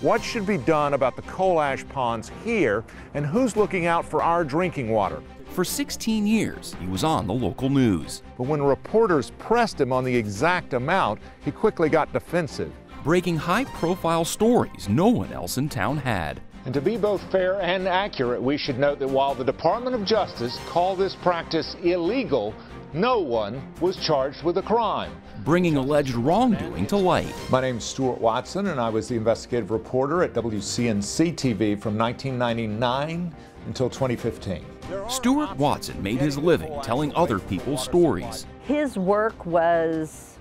What should be done about the coal ash ponds here, and who's looking out for our drinking water? For 16 years, he was on the local news. But when reporters pressed him on the exact amount, he quickly got defensive. Breaking high-profile stories no one else in town had. And to be both fair and accurate, we should note that while the Department of Justice called this practice illegal, no one was charged with a crime. Bringing alleged wrongdoing to light. My name's Stuart Watson, and I was the investigative reporter at WCNC TV from 1999 until 2015. Stuart Watson made his living telling other people's stories. His work was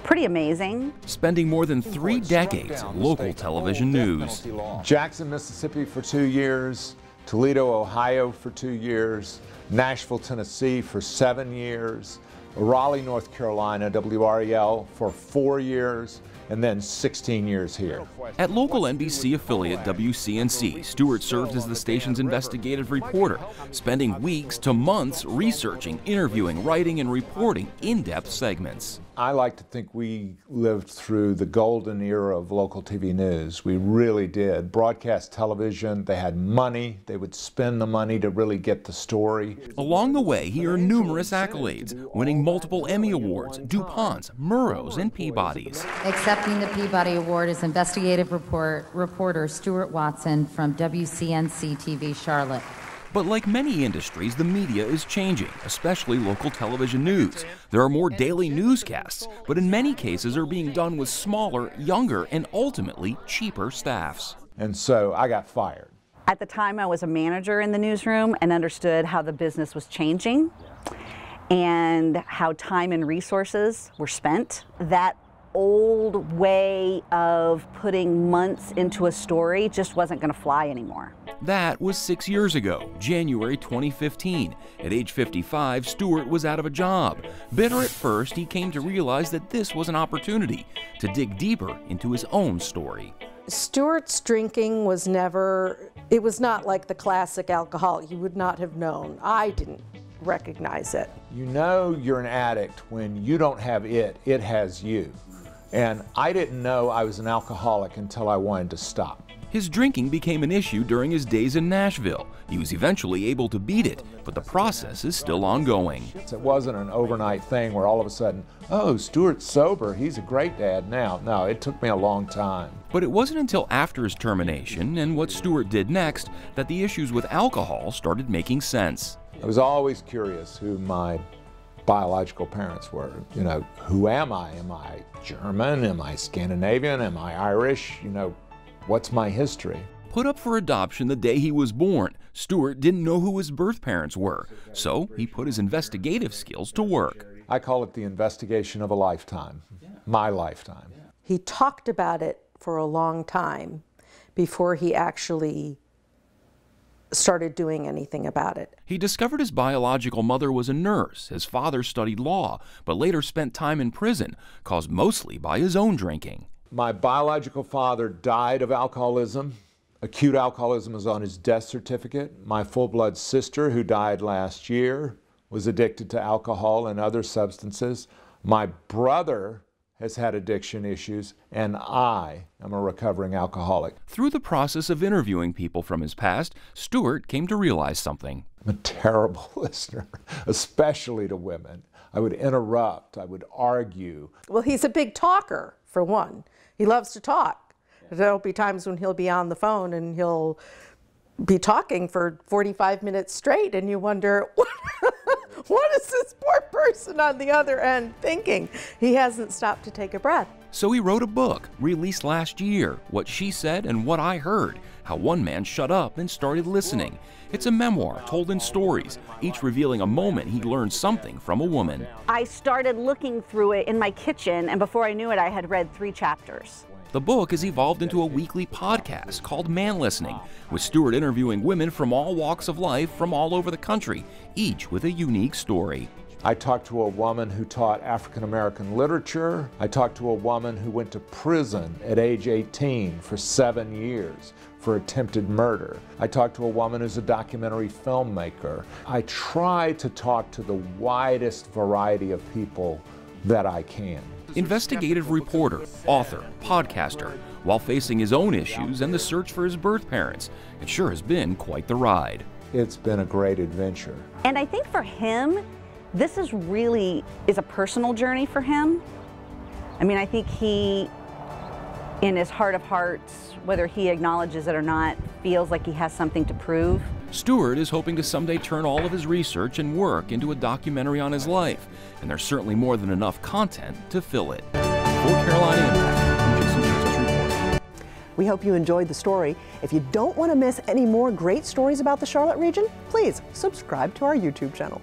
pretty amazing. Spending more than 3 decades in local television news. Jackson, Mississippi for 2 years, Toledo, Ohio for 2 years, Nashville, Tennessee for 7 years, Raleigh, North Carolina, WREL for 4 years, and then 16 years here. At local NBC affiliate WCNC, Stuart served as the station's investigative reporter, spending weeks to months researching, interviewing, writing, and reporting in-depth segments. I like to think we lived through the golden era of local TV news. We really did. Broadcast television, they had money. They would spend the money to really get the story. Along the way, he earned numerous accolades, winning multiple Emmy Awards, DuPonts, Murrows, and Peabodys. Accepting the Peabody Award is investigative reporter Stuart Watson from WCNC TV Charlotte. But like many industries, the media is changing, especially local television news. There are more daily newscasts, but in many cases are being done with smaller, younger, and ultimately cheaper staffs. And so I got fired. At the time, I was a manager in the newsroom and understood how the business was changing and how time and resources were spent. That old way of putting months into a story just wasn't going to fly anymore. That was 6 years ago, January 2015. At age 55, Stuart was out of a job. Bitter at first, he came to realize that this was an opportunity to dig deeper into his own story. Stuart's drinking was it was not like the classic alcoholic. You would not have known. I didn't recognize it. You know you're an addict when you don't have it, it has you. And I didn't know I was an alcoholic until I wanted to stop. His drinking became an issue during his days in Nashville. He was eventually able to beat it, but the process is still ongoing. It wasn't an overnight thing where all of a sudden, oh, Stuart's sober, he's a great dad now. No, it took me a long time. But it wasn't until after his termination and what Stuart did next that the issues with alcohol started making sense. I was always curious who my biological parents were. You know, who am I? Am I German? Am I Scandinavian? Am I Irish? You know, what's my history? Put up for adoption the day he was born, Stuart didn't know who his birth parents were, so he put his investigative skills to work. I call it the investigation of a lifetime, my lifetime. He talked about it for a long time before he actually started doing anything about it. He discovered his biological mother was a nurse. His father studied law, but later spent time in prison, caused mostly by his own drinking. My biological father died of alcoholism. Acute alcoholism is on his death certificate. My full-blood sister, who died last year, was addicted to alcohol and other substances. My brother has had addiction issues, and I am a recovering alcoholic. Through the process of interviewing people from his past, Stuart came to realize something. I'm a terrible listener, especially to women. I would interrupt, I would argue. Well, he's a big talker, for one. He loves to talk. There'll be times when he'll be on the phone and he'll be talking for 45 minutes straight, and you wonder, what is this poor person on the other end thinking? He hasn't stopped to take a breath. So he wrote a book, released last year, What She Said and What I Heard, How One Man Shut Up and Started Listening. It's a memoir told in stories, each revealing a moment he learned something from a woman. I started looking through it in my kitchen, and before I knew it, I had read 3 chapters. The book has evolved into a weekly podcast called Man Listening, with Stuart interviewing women from all walks of life from all over the country, each with a unique story. I talked to a woman who taught African American literature. I talked to a woman who went to prison at age 18 for 7 years for attempted murder. I talked to a woman who's a documentary filmmaker. I try to talk to the widest variety of people that I can. Investigative reporter, author, podcaster, while facing his own issues and the search for his birth parents. It sure has been quite the ride. It's been a great adventure. And I think for him, this is a personal journey for him. I mean, I think he, in his heart of hearts, whether he acknowledges it or not, feels like he has something to prove. Stuart is hoping to someday turn all of his research and work into a documentary on his life, and there's certainly more than enough content to fill it. For Carolina Impact, I'm Jason Joseph's report. We hope you enjoyed the story. If you don't want to miss any more great stories about the Charlotte region, please subscribe to our YouTube channel.